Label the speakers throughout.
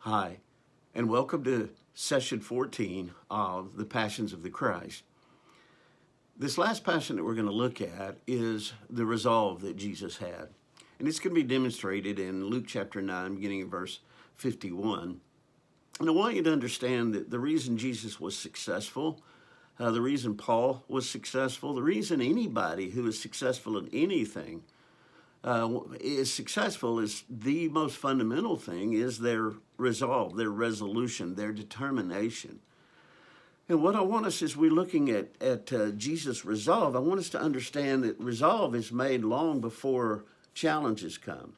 Speaker 1: Hi, and welcome to session 14 of the Passions of the Christ. This last passion that we're going to look at is the resolve that Jesus had. And it's going to be demonstrated in Luke chapter 9, beginning in verse 51. And I want you to understand that the reason Jesus was successful, the reason Paul was successful, the reason anybody who is successful in anything is successful is the most fundamental thing is their resolve, their resolution, their determination. And what I want us as we're looking at Jesus' resolve, I want us to understand that resolve is made long before challenges come.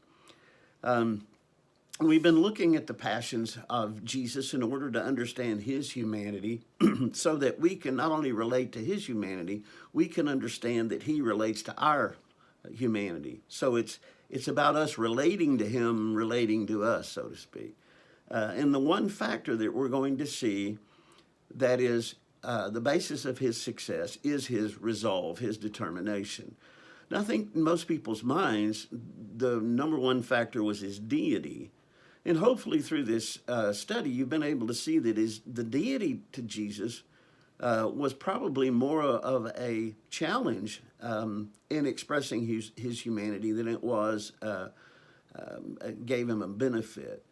Speaker 1: We've been looking at the passions of Jesus in order to understand his humanity so that we can not only relate to his humanity, we can understand that he relates to our humanity. So it's about us relating to him, relating to us, so to speak. And the one factor that we're going to see that is the basis of his success is his resolve, his determination. Now, I think in most people's minds, the number one factor was his deity. And hopefully through this study, you've been able to see that the deity to Jesus was probably more of a challenge in expressing his humanity than it was gave him a benefit.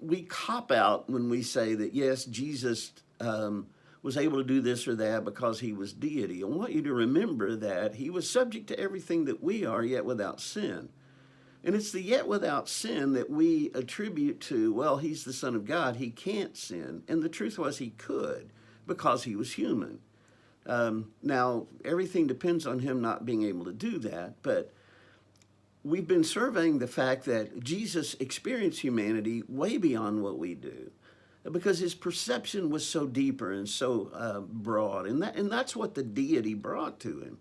Speaker 1: We cop out when we say that, yes, Jesus was able to do this or that because he was deity. I want you to remember that he was subject to everything that we are, yet without sin. And it's the yet without sin that we attribute to, well, he's the Son of God, he can't sin. And the truth was he could because he was human. Now, everything depends on him not being able to do that, but we've been surveying the fact that Jesus experienced humanity way beyond what we do because his perception was so deeper and so broad. And that's what the deity brought to him,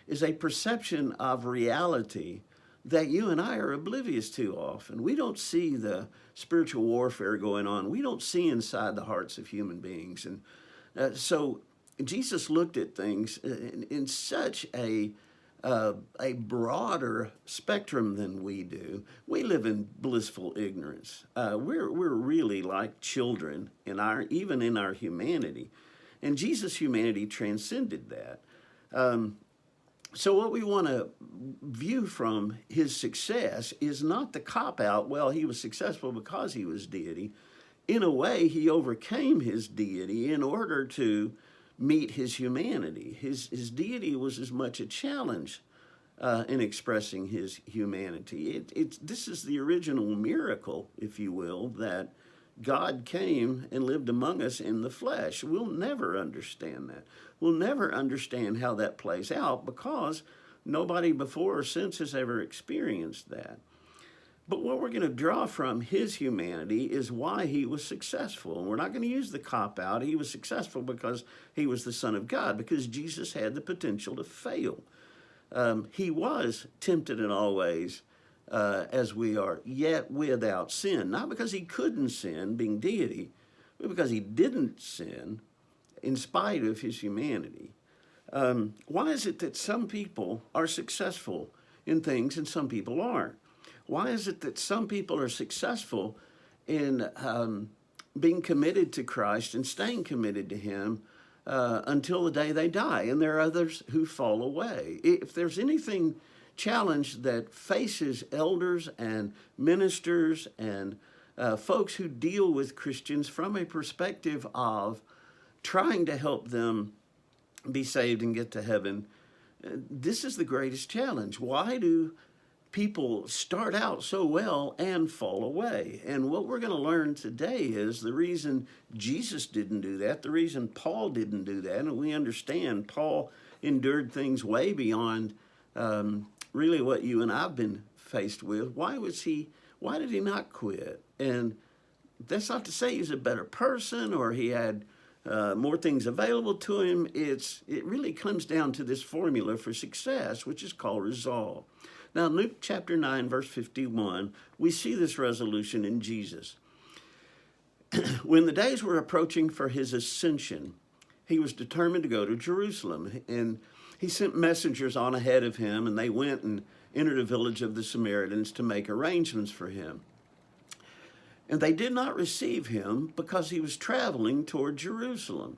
Speaker 1: is a perception of reality that you and I are oblivious to often. We don't see the spiritual warfare going on. We don't see inside the hearts of human beings. And so Jesus looked at things in such a broader spectrum than we do. We live in blissful ignorance. We're really like children even in our humanity. And Jesus' humanity transcended that. So what we want to view from his success is not the cop-out, well, he was successful because he was deity. In a way, he overcame his deity in order to meet his humanity. His deity was as much a challenge in expressing his humanity. This is the original miracle, if you will, that God came and lived among us in the flesh. We'll never understand that. We'll never understand how that plays out because nobody before or since has ever experienced that. But what we're going to draw from his humanity is why he was successful. And we're not going to use the cop-out. He was successful because he was the Son of God, because Jesus had the potential to fail. He was tempted in all ways, as we are, yet without sin. Not because he couldn't sin, being deity, but because he didn't sin in spite of his humanity. Why is it that some people are successful in things and some people aren't? Why is it that some people are successful in being committed to Christ and staying committed to him until the day they die, and there are others who fall away? If there's anything challenge that faces elders and ministers and folks who deal with Christians from a perspective of trying to help them be saved and get to heaven, this is the greatest challenge. Why do people start out so well and fall away? And what we're going to learn today is the reason Jesus didn't do that, the reason Paul didn't do that, and we understand Paul endured things way beyond really what you and I've been faced with. Why did he not quit? And that's not to say he's a better person or he had more things available to him. It really comes down to this formula for success, which is called resolve. Now, in Luke chapter 9, verse 51, we see this resolution in Jesus. When the days were approaching for his ascension, he was determined to go to Jerusalem. And he sent messengers on ahead of him, and they went and entered a village of the Samaritans to make arrangements for him. And they did not receive him because he was traveling toward Jerusalem.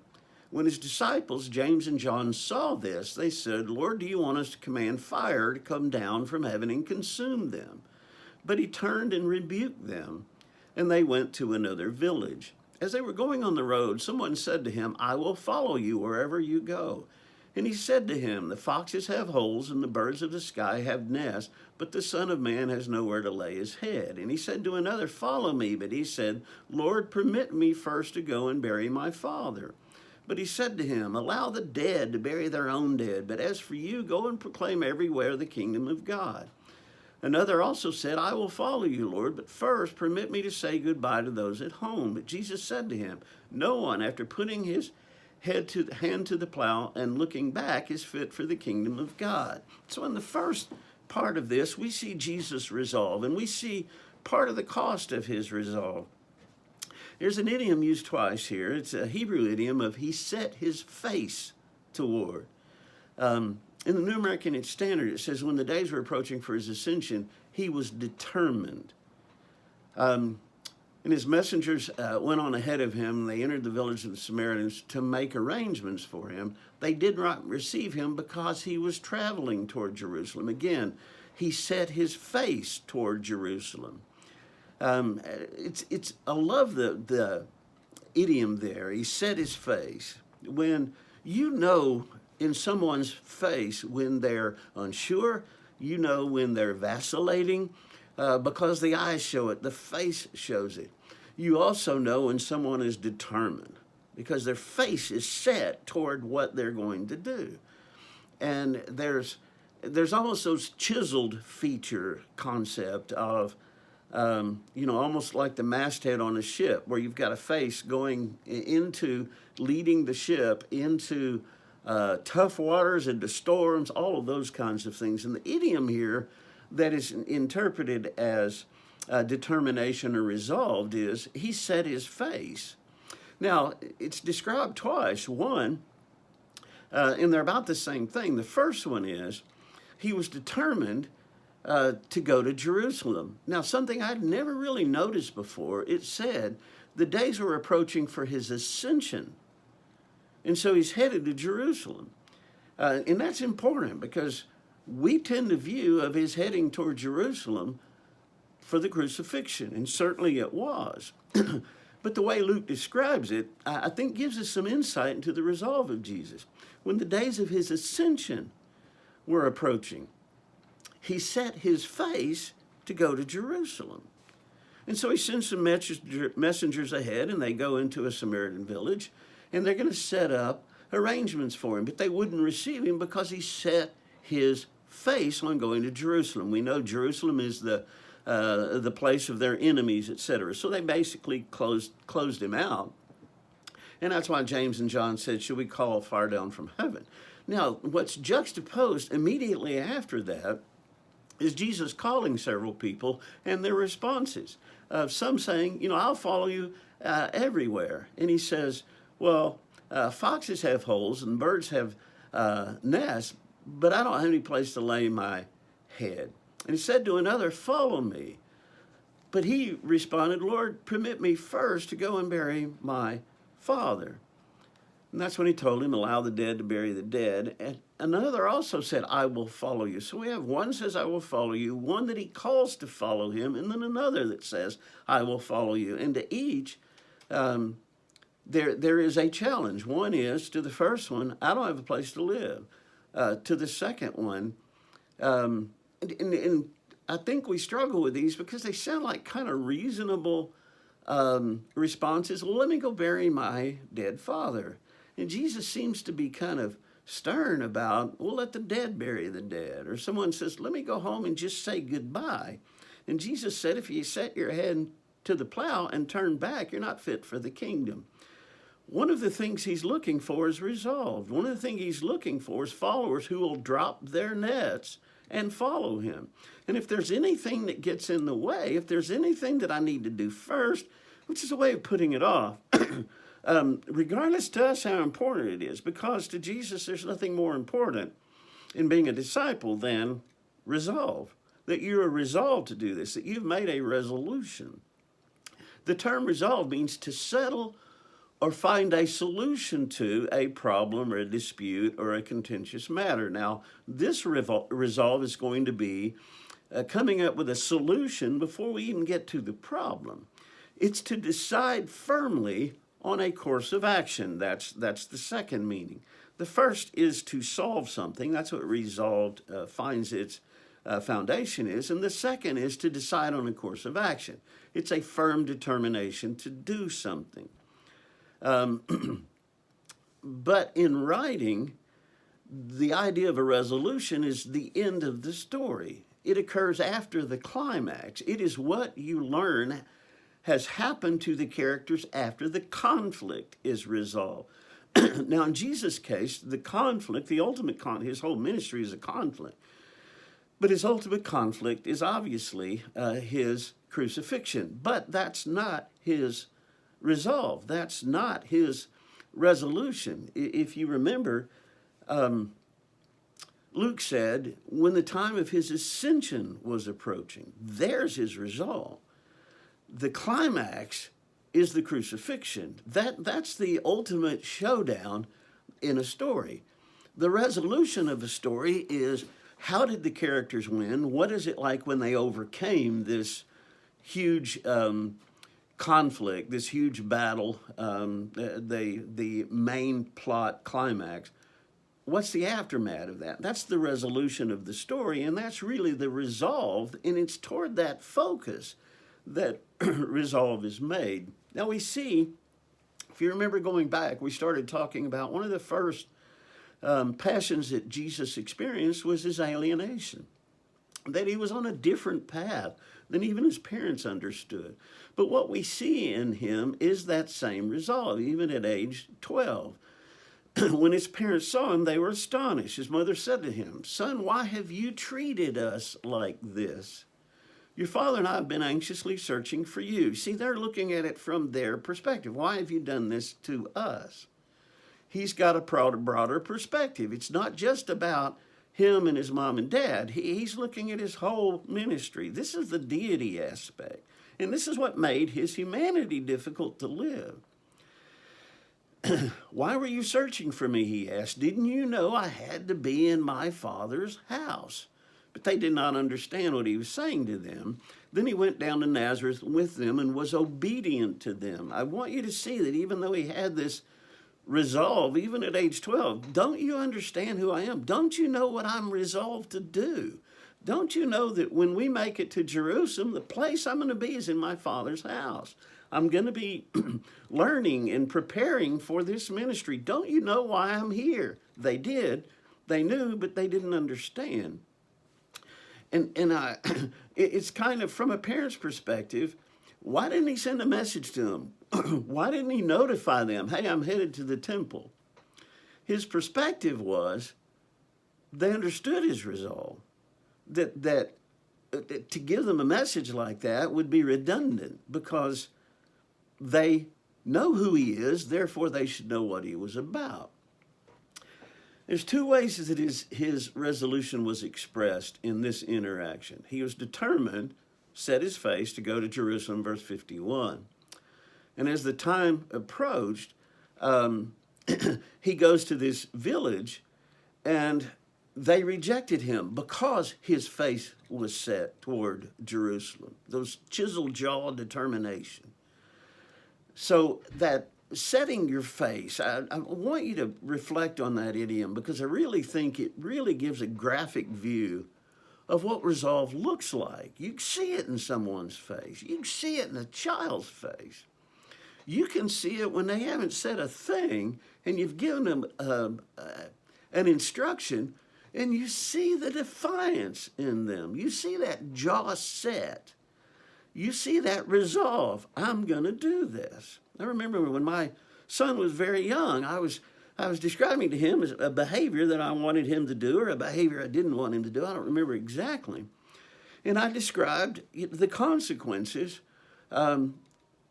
Speaker 1: When his disciples, James and John, saw this, they said, Lord, do you want us to command fire to come down from heaven and consume them? But he turned and rebuked them, and they went to another village. As they were going on the road, someone said to him, I will follow you wherever you go. And he said to him, the foxes have holes and the birds of the sky have nests, but the Son of Man has nowhere to lay his head. And he said to another, follow me. But he said, Lord, permit me first to go and bury my father. But he said to him, allow the dead to bury their own dead. But as for you, go and proclaim everywhere the kingdom of God. Another also said, I will follow you, Lord, but first permit me to say goodbye to those at home. But Jesus said to him, no one, after putting his hand to the plow and looking back, is fit for the kingdom of God. So in the first part of this, we see Jesus' resolve, and we see part of the cost of his resolve. There's an idiom used twice here. It's a Hebrew idiom of he set his face toward. In the New American Standard, it says, when the days were approaching for his ascension, he was determined. And his messengers went on ahead of him. They entered the village of the Samaritans to make arrangements for him. They did not receive him because he was traveling toward Jerusalem. Again, he set his face toward Jerusalem. I love the idiom there. He set his face. When you know in someone's face when they're unsure, you know when they're vacillating, because the eyes show it, the face shows it. You also know when someone is determined because their face is set toward what they're going to do. And there's almost those chiseled feature concept of, almost like the masthead on a ship where you've got a face going into leading the ship into tough waters, into storms, all of those kinds of things. And the idiom here that is interpreted as determination or resolved is he set his face. Now, it's described twice. One, and they're about the same thing. The first one is he was determined to go to Jerusalem. Now, something I'd never really noticed before, it said the days were approaching for his ascension. And so he's headed to Jerusalem. And that's important because we tend to view of his heading toward Jerusalem for the crucifixion, and certainly it was. But the way Luke describes it, I think gives us some insight into the resolve of Jesus. When the days of his ascension were approaching, he set his face to go to Jerusalem. And so he sends some messengers ahead, and they go into a Samaritan village, and they're going to set up arrangements for him. But they wouldn't receive him because he set his face on going to Jerusalem. We know Jerusalem is the place of their enemies, etc. So they basically closed him out. And that's why James and John said, should we call fire down from heaven? Now, what's juxtaposed immediately after that is Jesus calling several people and their responses. Some saying, I'll follow you everywhere. And he says, well, foxes have holes and birds have nests, but I don't have any place to lay my head. And he said to another, follow me. But he responded, Lord, permit me first to go and bury my father. And that's when he told him, allow the dead to bury the dead. And another also said, I will follow you. So we have one says, I will follow you, one that he calls to follow him, and then another that says, I will follow you. And to each, there is a challenge. One is, to the first one, I don't have a place to live. To the second one, and I think we struggle with these because they sound like kind of reasonable responses. Well, let me go bury my dead father. And Jesus seems to be kind of stern about, well, let the dead bury the dead. Or someone says, let me go home and just say goodbye. And Jesus said, if you set your head to the plow and turn back, you're not fit for the kingdom. One of the things he's looking for is resolved. One of the things he's looking for is followers who will drop their nets and follow him. And if there's anything that gets in the way, if there's anything that I need to do first, which is a way of putting it off, regardless to us how important it is, because to Jesus there's nothing more important in being a disciple than resolve, that you are resolved to do this, that you've made a resolution. The term resolve means to settle or find a solution to a problem or a dispute or a contentious matter. Now, this resolve is going to be coming up with a solution before we even get to the problem. It's to decide firmly on a course of action. That's the second meaning. The first is to solve something. That's what resolved finds its foundation is. And the second is to decide on a course of action. It's a firm determination to do something. But in writing, the idea of a resolution is the end of the story. It occurs after the climax. It is what you learn has happened to the characters after the conflict is resolved. Now, in Jesus' case, the conflict, the ultimate conflict, his whole ministry is a conflict. But his ultimate conflict is obviously his crucifixion. But that's not his resolve. That's not his resolution. If you remember, Luke said, when the time of his ascension was approaching, there's his resolve. The climax is the crucifixion. That's the ultimate showdown in a story. The resolution of a story is, how did the characters win? What is it like when they overcame this huge conflict, this huge battle, the main plot climax? What's the aftermath of that? That's the resolution of the story, and that's really the resolve, and it's toward that focus that resolve is made. Now we see, if you remember going back, we started talking about one of the first passions that Jesus experienced was his alienation, that he was on a different path than even his parents understood. But what we see in him is that same resolve, even at age 12. When his parents saw him, they were astonished. His mother said to him, "Son, why have you treated us like this? Your father and I have been anxiously searching for you." See, they're looking at it from their perspective. Why have you done this to us? He's got a broader perspective. It's not just about him and his mom and dad. He's looking at his whole ministry. This is the deity aspect. And this is what made his humanity difficult to live. "Why were you searching for me?" he asked. "Didn't you know I had to be in my father's house?" But they did not understand what he was saying to them. Then he went down to Nazareth with them and was obedient to them. I want you to see that even though he had this resolve, even at age 12, don't you understand who I am? Don't you know what I'm resolved to do? Don't you know that when we make it to Jerusalem, the place I'm going to be is in my Father's house? I'm going to be learning and preparing for this ministry. Don't you know why I'm here? They did. They knew, but they didn't understand. And it's kind of from a parent's perspective, why didn't he send a message to them? Why didn't he notify them, "Hey, I'm headed to the temple"? His perspective was they understood his resolve, that to give them a message like that would be redundant because they know who he is, therefore they should know what he was about. There's two ways that his resolution was expressed in this interaction. He was determined, set his face to go to Jerusalem, verse 51. And as the time approached, he goes to this village, and they rejected him because his face was set toward Jerusalem, those chiseled jaw determination. So that setting your face, I want you to reflect on that idiom because I really think it really gives a graphic view of what resolve looks like. You can see it in someone's face. You can see it in a child's face. You can see it when they haven't said a thing and you've given them an instruction and you see the defiance in them. You see that jaw set. You see that resolve. I'm going to do this. I remember when my son was very young, I was describing to him as a behavior that I wanted him to do or a behavior I didn't want him to do. I don't remember exactly. And I described the consequences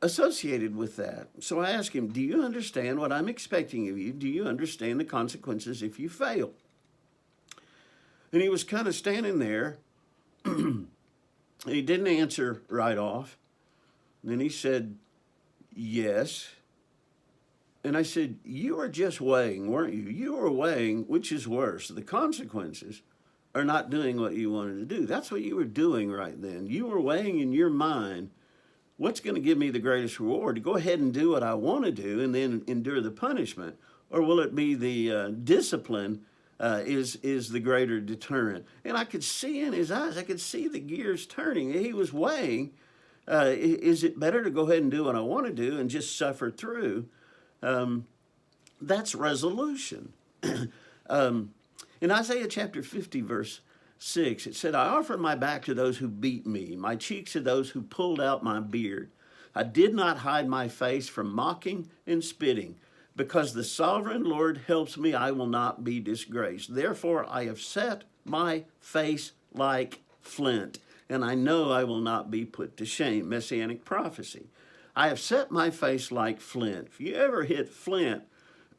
Speaker 1: associated with that. So I asked him, "Do you understand what I'm expecting of you? Do you understand the consequences if you fail?" And he was kind of standing there, and he didn't answer right off. And then he said, yes. And I said, you were just weighing, weren't you? You were weighing which is worse, the consequences or not doing what you wanted to do. That's what you were doing right then. You were weighing in your mind, what's going to give me the greatest reward? To go ahead and do what I want to do and then endure the punishment? Or will it be the discipline is the greater deterrent? And I could see in his eyes, I could see the gears turning. He was weighing, is it better to go ahead and do what I want to do and just suffer through? That's resolution. In Isaiah chapter 50, verse 6, it said, I offered my back to those who beat me, my cheeks to those who pulled out my beard. I did not hide my face from mocking and spitting. Because the sovereign Lord helps me, I will not be disgraced. Therefore, I have set my face like flint, and I know I will not be put to shame. Messianic prophecy. I have set my face like flint. If you ever hit flint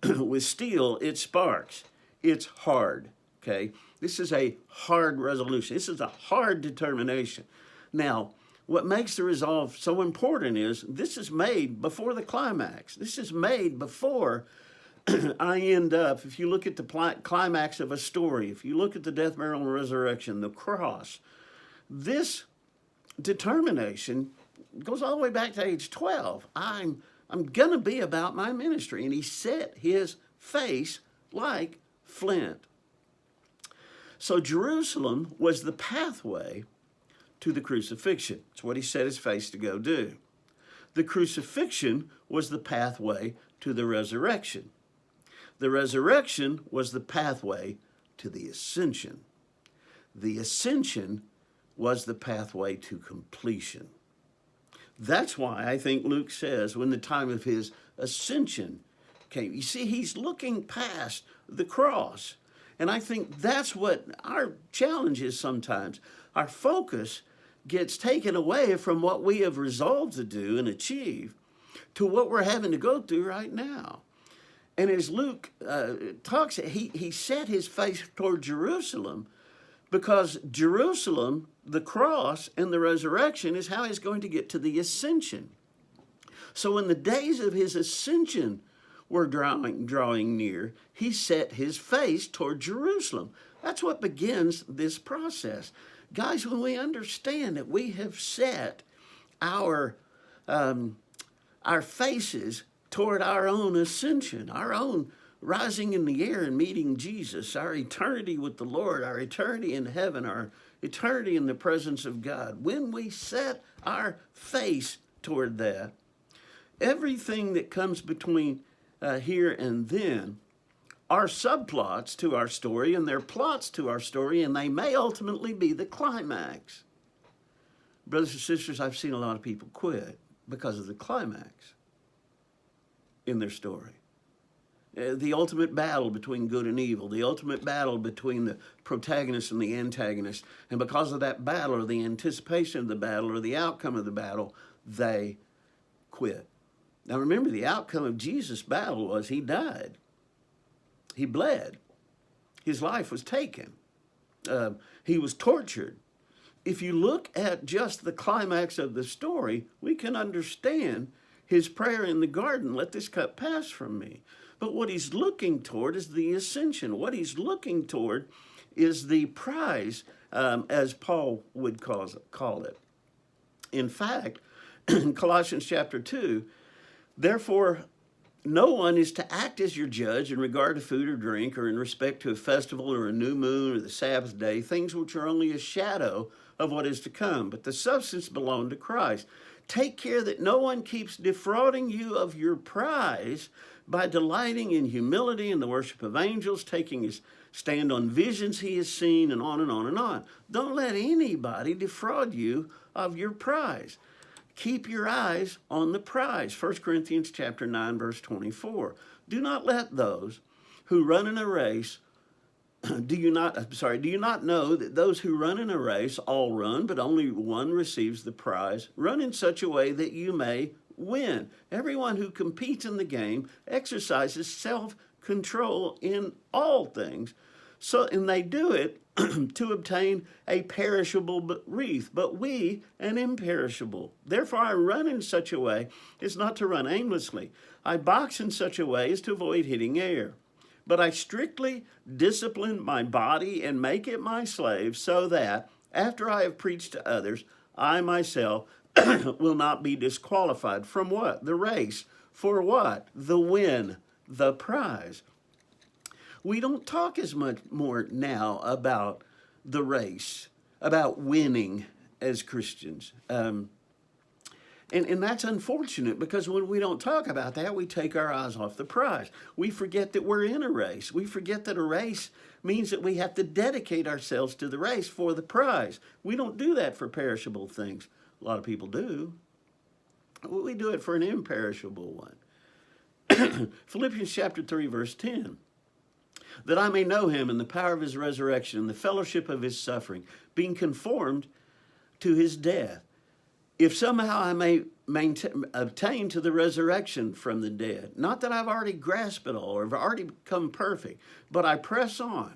Speaker 1: with steel, it sparks. It's hard, okay? This is a hard resolution. This is a hard determination. Now, what makes the resolve so important is this is made before the climax. This is made before I end up, if you look at the climax of a story, if you look at the death, burial, and resurrection, the cross, this determination goes all the way back to age 12. I'm going to be about my ministry. And he set his face like flint. So Jerusalem was the pathway to the crucifixion. It's what he set his face to go do. The crucifixion was the pathway to the resurrection. The resurrection was the pathway to the ascension. The ascension was the pathway to completion. That's why I think Luke says when the time of his ascension came, you see, he's looking past the cross. And I think that's what our challenge is sometimes. Our focus gets taken away from what we have resolved to do and achieve to what we're having to go through right now. And as Luke talks, he set his face toward Jerusalem because Jerusalem, the cross and the resurrection is how he's going to get to the ascension. So when the days of his ascension were drawing near, he set his face toward Jerusalem. That's what begins this process. Guys, when we understand that we have set our faces toward our own ascension, our own rising in the air and meeting Jesus, our eternity with the Lord, our eternity in heaven, our eternity in the presence of God, when we set our face toward that, everything that comes between here and then are subplots to our story, and they're plots to our story, and they may ultimately be the climax. Brothers and sisters, I've seen a lot of people quit because of the climax in their story. The ultimate battle between good and evil, the ultimate battle between the protagonist and the antagonist, and because of that battle or the anticipation of the battle or the outcome of the battle, they quit. Now remember, the outcome of Jesus' battle was he died. He bled. His life was taken. He was tortured. If you look at just the climax of the story, we can understand his prayer in the garden, let this cup pass from me. But what he's looking toward is the ascension. What he's looking toward is the prize, as Paul would call it. In fact, in Colossians chapter 2, therefore, no one is to act as your judge in regard to food or drink or in respect to a festival or a new moon or the Sabbath day, things which are only a shadow of what is to come, but the substance belong to Christ. Take care that no one keeps defrauding you of your prize by delighting in humility and the worship of angels, taking his stand on visions he has seen, and on and on and on. Don't let anybody defraud you of your prize. Keep your eyes on the prize. 1 Corinthians chapter 9, verse 24. Do not let those who run in a race, do you not know that those who run in a race all run, but only one receives the prize? Run in such a way that you may win. Everyone who competes in the game exercises self-control in all things, So, and they do it to obtain a perishable wreath, but we an imperishable. Therefore, I run in such a way as not to run aimlessly. I box in such a way as to avoid hitting air. But I strictly discipline my body and make it my slave, so that after I have preached to others, I myself will not be disqualified from what? The race. For what? The win, the prize. We don't talk as much more now about the race, about winning as Christians. And that's unfortunate, because when we don't talk about that, we take our eyes off the prize. We forget that we're in a race. We forget that a race means that we have to dedicate ourselves to the race for the prize. We don't do that for perishable things. A lot of people do. We do it for an imperishable one. Philippians chapter 3, verse 10. That I may know him in the power of his resurrection and the fellowship of his suffering, being conformed to his death. If somehow I may obtain to the resurrection from the dead. Not that I've already grasped it all or have already become perfect, but I press on.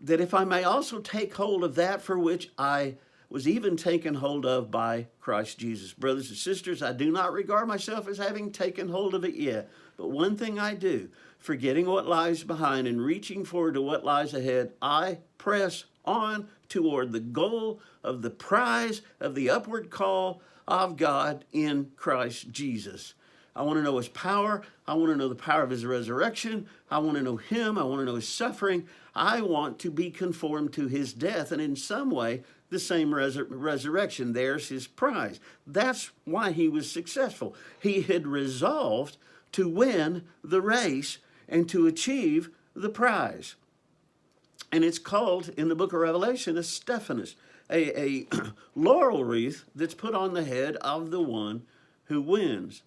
Speaker 1: That if I may also take hold of that for which I was even taken hold of by Christ Jesus. Brothers and sisters, I do not regard myself as having taken hold of it yet. But one thing I do, forgetting what lies behind and reaching forward to what lies ahead, I press on toward the goal of the prize of the upward call of God in Christ Jesus. I want to know his power. I want to know the power of his resurrection. I want to know him. I want to know his suffering. I want to be conformed to his death, and in some way, the same resurrection. There's his prize. That's why he was successful. He had resolved to win the race and to achieve the prize. And it's called, in the book of Revelation, a Stephanos, a laurel wreath that's put on the head of the one who wins.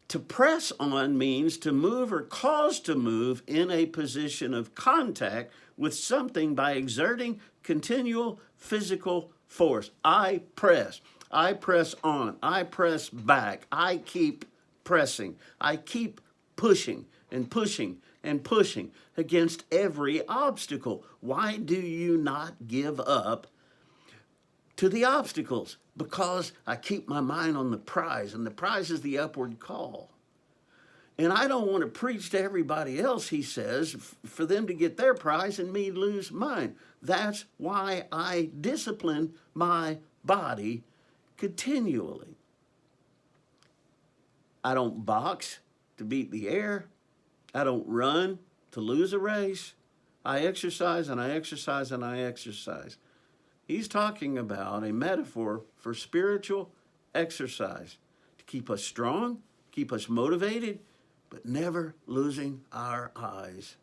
Speaker 1: To press on means to move or cause to move in a position of contact with something by exerting continual physical force. I press on, I press back, I keep pressing, I keep pushing and pushing and pushing against every obstacle. Why do you not give up to the obstacles? Because I keep my mind on the prize, and the prize is the upward call. And I don't want to preach to everybody else, he says, for them to get their prize and me lose mine. That's why I discipline my body continually. I don't box to beat the air. I don't run to lose a race. I exercise and I exercise and I exercise. He's talking about a metaphor for spiritual exercise to keep us strong, keep us motivated, but never losing our eyes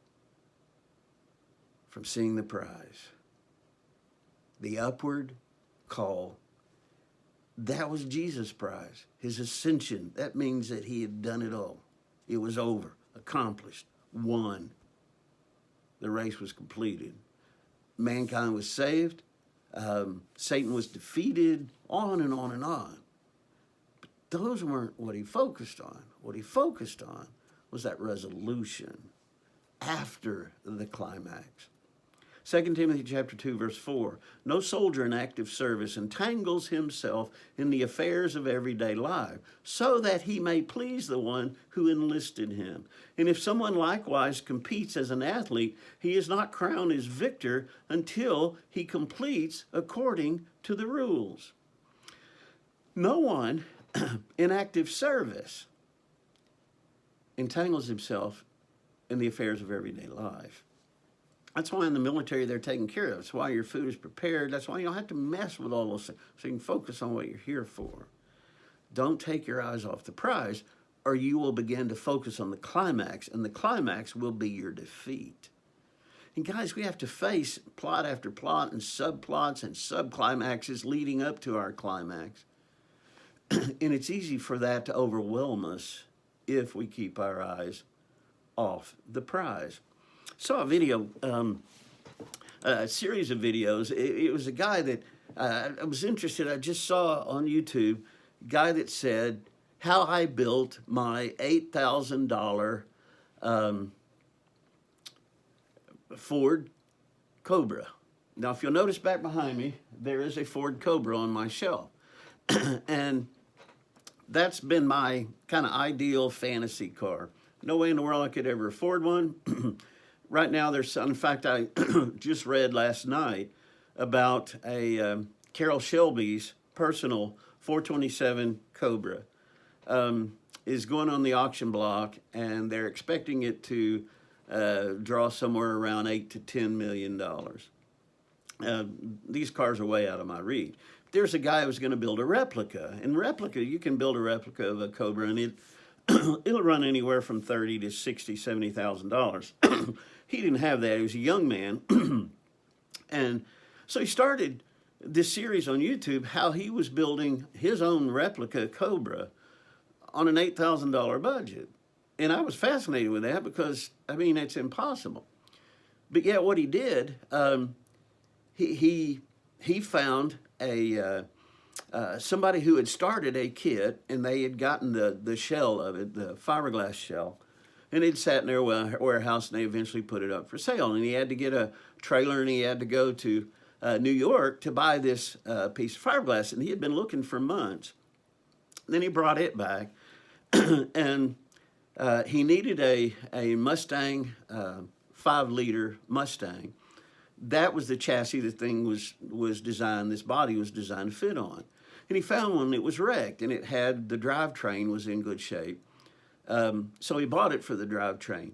Speaker 1: from seeing the prize. The upward call. That was Jesus' prize, his ascension. That means that he had done it all. It was over, accomplished, won. The race was completed. Mankind was saved. Satan was defeated, on and on and on. But those weren't what he focused on. What he focused on was that resolution after the climax. 2 Timothy chapter 2, verse 4, no soldier in active service entangles himself in the affairs of everyday life, so that he may please the one who enlisted him. And if someone likewise competes as an athlete, he is not crowned as victor until he completes according to the rules. No one in active service entangles himself in the affairs of everyday life. That's why in the military they're taken care of. That's why your food is prepared. That's why you don't have to mess with all those things, so you can focus on what you're here for. Don't take your eyes off the prize, or you will begin to focus on the climax, and the climax will be your defeat. And guys, we have to face plot after plot and subplots and subclimaxes leading up to our climax. And it's easy for that to overwhelm us if we keep our eyes off the prize. Saw a video, a series of videos. It was a guy that I was interested. I just saw on YouTube, a guy that said how I built my $8,000 Ford Cobra. Now, if you'll notice back behind me, there is a Ford Cobra on my shelf. And that's been my kind of ideal fantasy car. No way in the world I could ever afford one. Right now, in fact, I just read last night about a Carroll Shelby's personal 427 Cobra is going on the auction block, and they're expecting it to draw somewhere around $8 to $10 million. These cars are way out of my reach. There's a guy who's going to build a replica. In replica, you can build a replica of a Cobra, and it'll run anywhere from $30 to $60, $70,000. He didn't have that. He was a young man, and so he started this series on YouTube how he was building his own replica Cobra on an $8,000 budget. And I was fascinated with that because, I mean, it's impossible. But yet what he did, he found somebody who had started a kit, and they had gotten the shell of it, the fiberglass shell, and it sat in their warehouse, and they eventually put it up for sale. And he had to get a trailer, and he had to go to New York to buy this piece of fiberglass, and he had been looking for months. Then he brought it back, and he needed a Mustang, 5-liter Mustang. That was the chassis the thing was designed, this body was designed to fit on. And he found one that was wrecked, and it had, the drivetrain was in good shape. So he bought it for the drivetrain.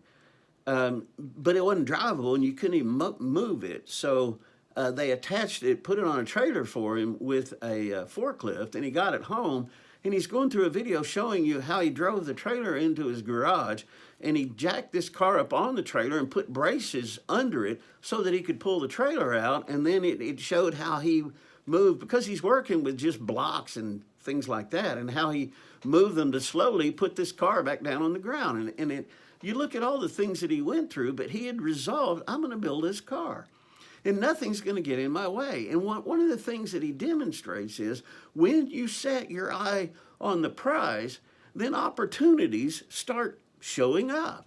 Speaker 1: But it wasn't drivable, and you couldn't even move it. So they attached it, put it on a trailer for him with a forklift, and he got it home. And he's going through a video showing you how he drove the trailer into his garage, and he jacked this car up on the trailer and put braces under it so that he could pull the trailer out. And then it showed how he moved, because he's working with just blocks and things like that, and how he moved them to slowly put this car back down on the ground. And you look at all the things that he went through, but he had resolved, I'm going to build this car, and nothing's going to get in my way. And one of the things that he demonstrates is when you set your eye on the prize, then opportunities start showing up.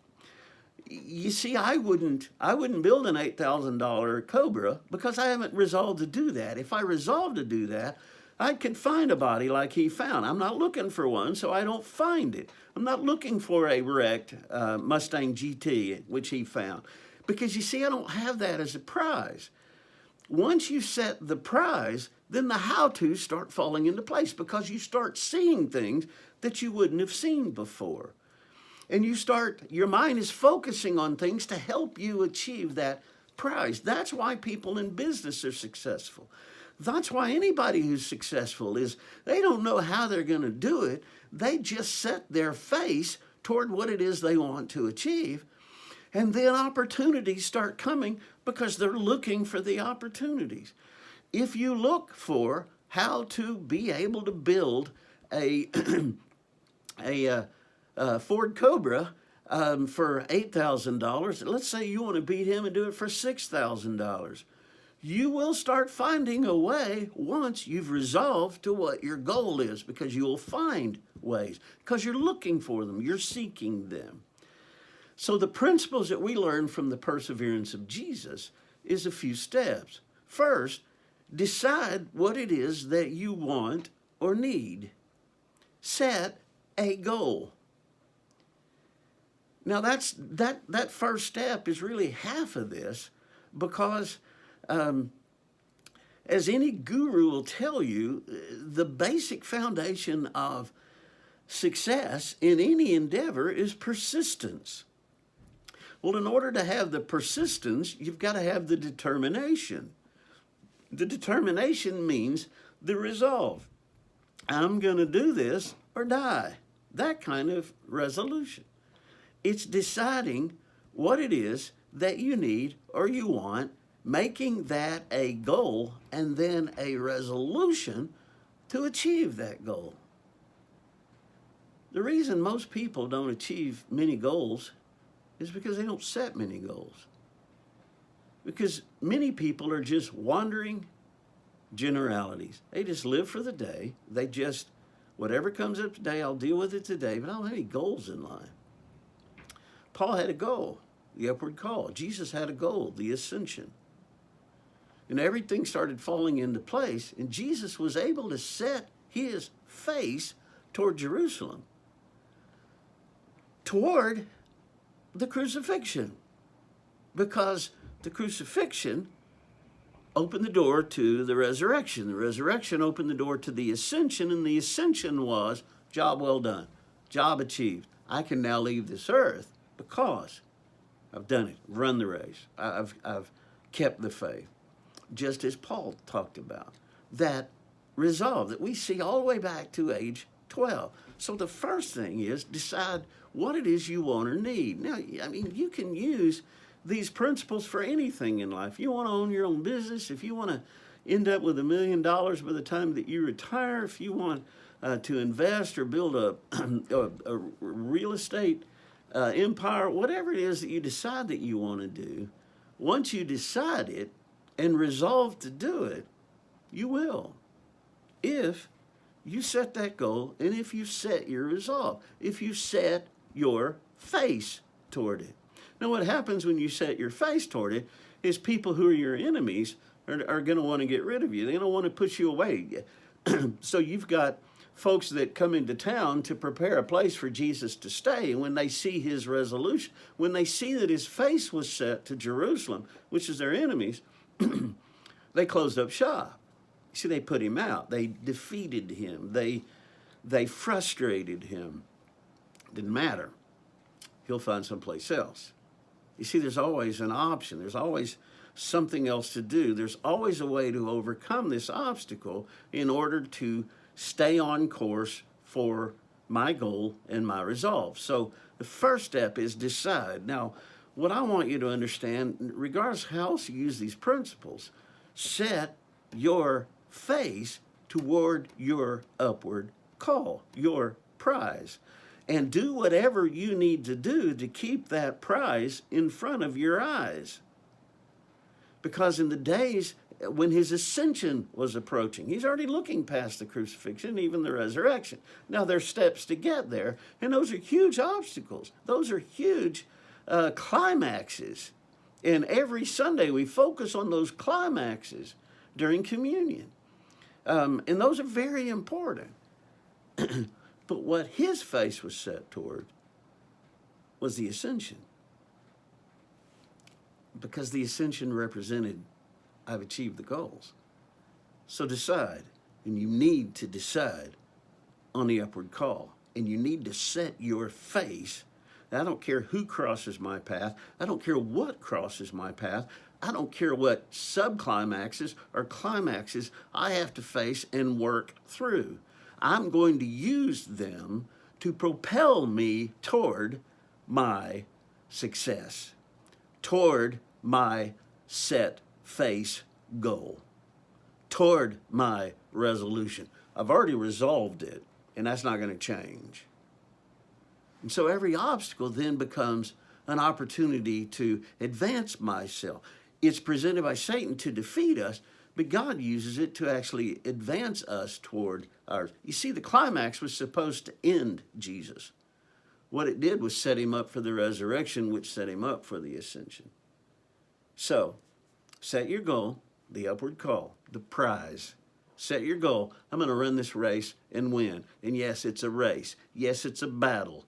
Speaker 1: You see, I wouldn't build an $8,000 Cobra because I haven't resolved to do that. If I resolved to do that, I could find a body like he found. I'm not looking for one, so I don't find it. I'm not looking for a wrecked Mustang GT, which he found. Because you see, I don't have that as a prize. Once you set the prize, then the how-tos start falling into place, because you start seeing things that you wouldn't have seen before. And your mind is focusing on things to help you achieve that prize. That's why people in business are successful. That's why anybody who's successful is, they don't know how they're going to do it. They just set their face toward what it is they want to achieve. And then opportunities start coming because they're looking for the opportunities. If you look for how to be able to build a Ford Cobra for $8,000, let's say you want to beat him and do it for $6,000, you will start finding a way once you've resolved to what your goal is, because you will find ways, because you're looking for them, you're seeking them. So the principles that we learn from the perseverance of Jesus is a few steps. First, decide what it is that you want or need. Set a goal. Now that first step is really half of this, because as any guru will tell you, the basic foundation of success in any endeavor is persistence. Well, in order to have the persistence, you've got to have the determination. The determination means the resolve. I'm going to do this or die. That kind of resolution. It's deciding what it is that you need or you want, making that a goal, and then a resolution to achieve that goal. The reason most people don't achieve many goals is because they don't set many goals. Because many people are just wandering generalities. They just live for the day. They just, whatever comes up today, I'll deal with it today, but I don't have any goals in life. Paul had a goal. the upward call. Jesus had a goal, the ascension. And everything started falling into place, and Jesus was able to set his face toward Jerusalem, toward the crucifixion, because the crucifixion opened the door to the resurrection. The resurrection opened the door to the ascension, and the ascension was, job well done, job achieved. I can now leave this earth because I've done it, run the race. I've kept the faith. Just as Paul talked about, that resolve that we see all the way back to age 12. So the first thing is decide what it is you want or need. Now, I mean, you can use these principles for anything in life. You want to own your own business, if you want to end up with $1 million by the time that you retire, if you want to invest or build a real estate empire, whatever it is that you decide that you want to do, once you decide it and resolve to do it, you will. If you set that goal and if you set your resolve, if you set your face toward it. Now, what happens when you set your face toward it is people who are your enemies are going to want to get rid of you. They don't want to push you away. So you've got folks that come into town to prepare a place for Jesus to stay. And when they see his resolution, when they see that his face was set to Jerusalem, which is their enemies, they closed up shop. See, they put him out. They defeated him. They frustrated him. Didn't matter. He'll find someplace else. You see, there's always an option. There's always something else to do. There's always a way to overcome this obstacle in order to stay on course for my goal and my resolve. So the first step is decide. Now, what I want you to understand, regardless of how else you use these principles, set your face toward your upward call, your prize, and do whatever you need to do to keep that prize in front of your eyes. Because in the days when his ascension was approaching, he's already looking past the crucifixion, even the resurrection. Now, there's steps to get there, and those are huge obstacles. Those are huge climaxes. And every Sunday we focus on those climaxes during communion. And those are very important. But what his face was set toward was the ascension. Because the ascension represented, I've achieved the goals. So decide, and you need to decide on the upward call. And you need to set your face. I don't care who crosses my path. I don't care what crosses my path. I don't care what subclimaxes or climaxes I have to face and work through. I'm going to use them to propel me toward my success, toward my set face goal, toward my resolution. I've already resolved it, and that's not going to change. And so every obstacle then becomes an opportunity to advance myself. It's presented by Satan to defeat us, but God uses it to actually advance us toward ours. You see, the climax was supposed to end Jesus. What it did was set him up for the resurrection, which set him up for the ascension. So, set your goal, the upward call, the prize. Set your goal. I'm going to run this race and win. And yes, it's a race. Yes, it's a battle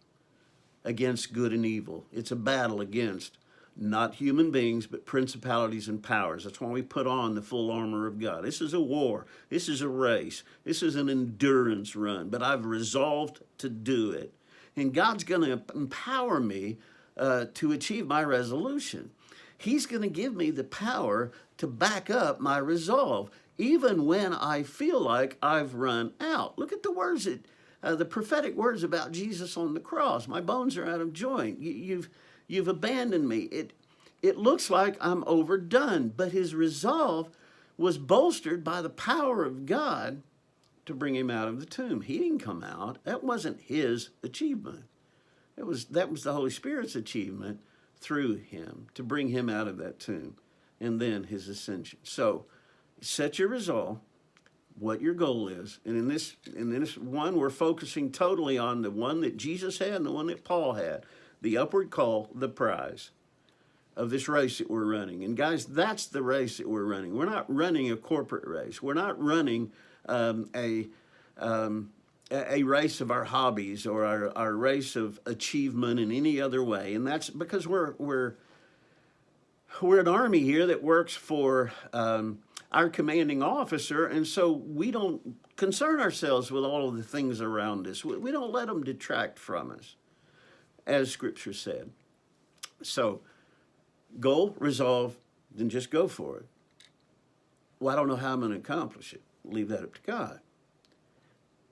Speaker 1: against good and evil. It's a battle against not human beings, but principalities and powers. That's why we put on the full armor of God. This is a war. This is a race. This is an endurance run, but I've resolved to do it. And God's going to empower me to achieve my resolution. He's going to give me the power to back up my resolve, even when I feel like I've run out. Look at the words that the prophetic words about Jesus on the cross. My bones are out of joint. You've abandoned me. It looks like I'm overdone, but his resolve was bolstered by the power of God to bring him out of the tomb. He didn't come out. That wasn't his achievement. That was the Holy Spirit's achievement through him to bring him out of that tomb, and then his ascension. So set your resolve, what your goal is. And in this one, we're focusing totally on the one that Jesus had and the one that Paul had. The upward call, the prize. of this race that we're running. And guys, that's the race that we're running. We're not running a corporate race. We're not running a race of our hobbies or our race of achievement in any other way. And that's because we're an army here that works for our commanding officer, and so we don't concern ourselves with all of the things around us. We don't let them detract from us, as Scripture said. So, goal, resolve, then just go for it. Well, I don't know how I'm going to accomplish it. Leave that up to God.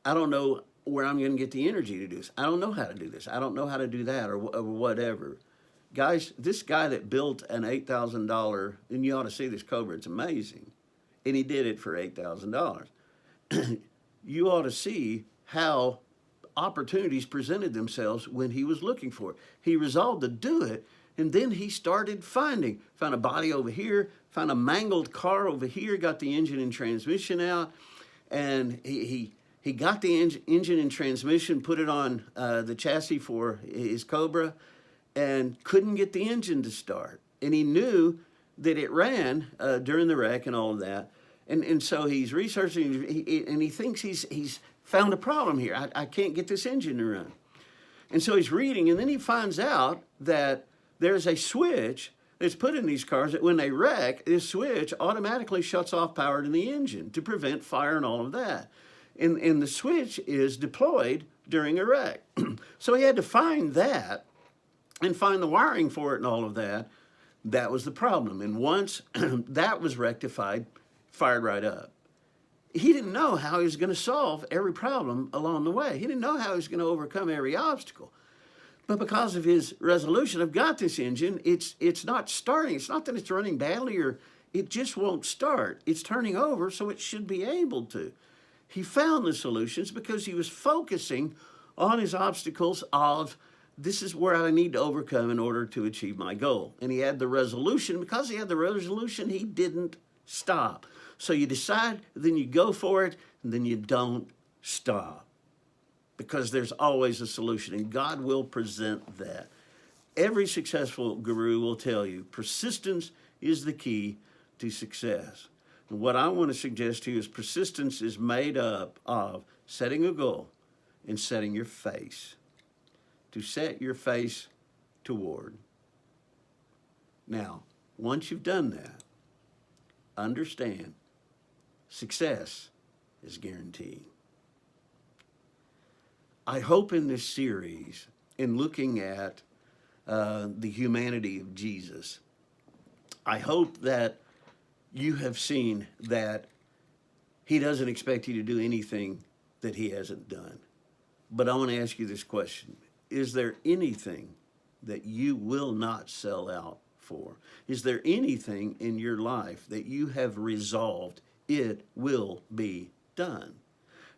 Speaker 1: I don't know where I'm going to get the energy to do this. I don't know how to do this. I don't know how to do that or whatever. Guys, this guy that built an $8,000, and you ought to see this Cobra, it's amazing. And he did it for $8,000. You ought to see how opportunities presented themselves when he was looking for it. He resolved to do it, and then he started found a body over here, found a mangled car over here, got the engine and transmission out, and he got the engine and transmission, put it on the chassis for his Cobra, and couldn't get the engine to start. And he knew that it ran during the wreck and all of that. And so he's researching, and he thinks he's found a problem here. I can't get this engine to run. And so he's reading, and then he finds out that there's a switch that's put in these cars that when they wreck, this switch automatically shuts off power to the engine to prevent fire and all of that. And the switch is deployed during a wreck. So he had to find that and find the wiring for it and all of that. That was the problem. And once that was rectified, fired right up. He didn't know how he was going to solve every problem along the way. He didn't know how he was going to overcome every obstacle. But because of his resolution, I've got this engine, it's not starting. It's not that it's running badly or it just won't start. It's turning over, so it should be able to. He found the solutions because he was focusing on his obstacles of, this is where I need to overcome in order to achieve my goal. And he had the resolution. Because he had the resolution, he didn't stop. So you decide, then you go for it, and then you don't stop. Because there's always a solution, and God will present that. Every successful guru will tell you, persistence is the key to success. And what I want to suggest to you is persistence is made up of setting a goal and setting your face. To set your face toward. Now, once you've done that, understand success is guaranteed. I hope in this series, in looking at the humanity of Jesus, I hope that you have seen that he doesn't expect you to do anything that he hasn't done. But I want to ask you this question. Is there anything that you will not sell out for? Is there anything in your life that you have resolved it will be done?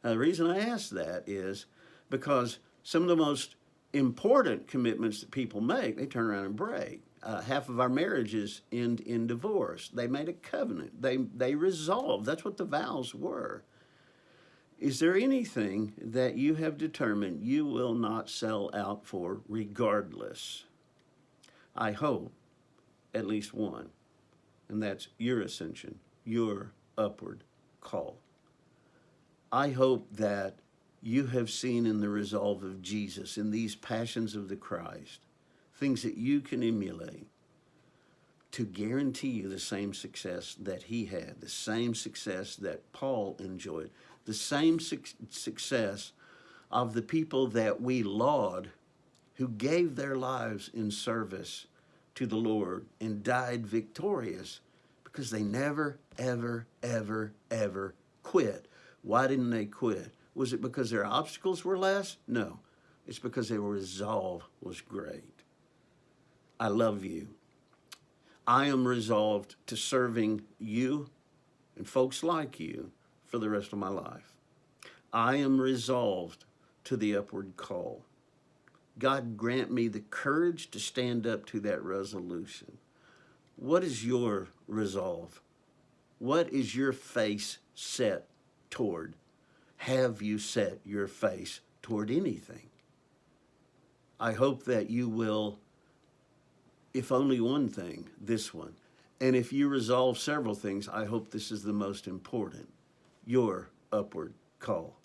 Speaker 1: Now, the reason I ask that is because some of the most important commitments that people make, they turn around and break. Half of our marriages end in divorce. They made a covenant. They resolved. That's what the vows were. Is there anything that you have determined you will not sell out for regardless? I hope at least one, and that's your ascension, your upward call. I hope that you have seen in the resolve of Jesus, in these passions of the Christ, things that you can emulate to guarantee you the same success that he had, the same success that Paul enjoyed, the same success of the people that we laud who gave their lives in service to the Lord and died victorious because they never, ever, ever, ever quit. Why didn't they quit? Was it because their obstacles were less? No. It's because their resolve was great. I love you. I am resolved to serving you and folks like you for the rest of my life. I am resolved to the upward call. God grant me the courage to stand up to that resolution. What is your resolve? What is your face set toward? Have you set your face toward anything? I hope that you will if only one thing, this one. And if you resolve several things, I hope this is the most important: your upward call,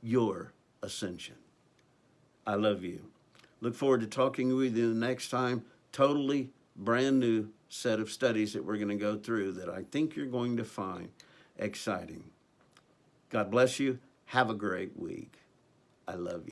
Speaker 1: your ascension. I love you. Look forward to talking with you the next time. Totally brand new set of studies that we're going to go through that I think you're going to find exciting. God bless you. Have a great week. I love you.